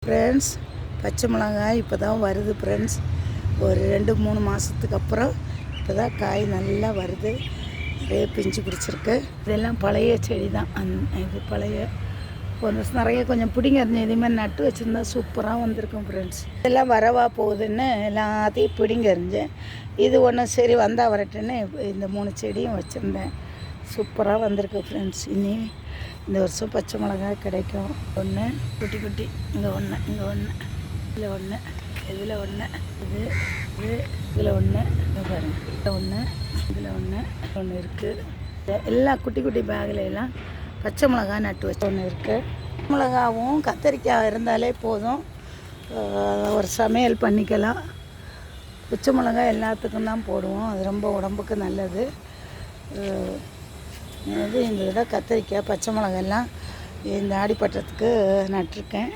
Friends, பச்சை மிளகாய் இப்போ தான் வருது ஃப்ரெண்ட்ஸ். ஒரு 2-3 மாதத்துக்கு அப்புறம் இப்போ தான் காய் நல்லா வருது. நிறைய பிஞ்சு பிடிச்சிருக்கு. இதெல்லாம் பழைய செடி தான். இது பழைய ஒரு நிறைய கொஞ்சம் பிடிங்க இருந்துச்சு. இதேமாதிரி நட்டு வச்சுருந்தா சூப்பராக வந்திருக்கும் ஃப்ரெண்ட்ஸ். இதெல்லாம் வரவா போகுதுன்னு எல்லாத்தையும் பிடிங்க இருந்தேன். இது ஒன்று சரி வந்தால் வரட்டுன்னு இந்த 3 செடியும் வச்சுருந்தேன். சூப்பராக வந்திருக்கு ஃப்ரெண்ட்ஸ். இனி இந்த வருஷம் பச்சை மிளகாய் கிடைக்கும். ஒன்று குட்டி குட்டி, இங்கே ஒன்று, இங்கே ஒன்று, இதில் ஒன்று, இதில் ஒன்று, இதில் ஒன்று, பாருங்கள், இதில் ஒன்று, இதில் ஒன்று இருக்குது. எல்லா குட்டி குட்டி பேக்கில் எல்லாம் பச்சை மிளகாய் நட்டு வச்சு ஒன்று இருக்குது. மிளகாவும் கத்தரிக்காய் இருந்தாலே போதும், ஒரு சமையல் பண்ணிக்கலாம். பச்சை மிளகாய் எல்லாத்துக்கும் தான் போடுவோம். அது ரொம்ப உடம்புக்கு நல்லது. இந்த இதை கத்தரிக்காய் பச்சை மிளகாயெல்லாம் இந்த ஆடிப்பட்டத்துக்கு நட்டிருக்கேன்.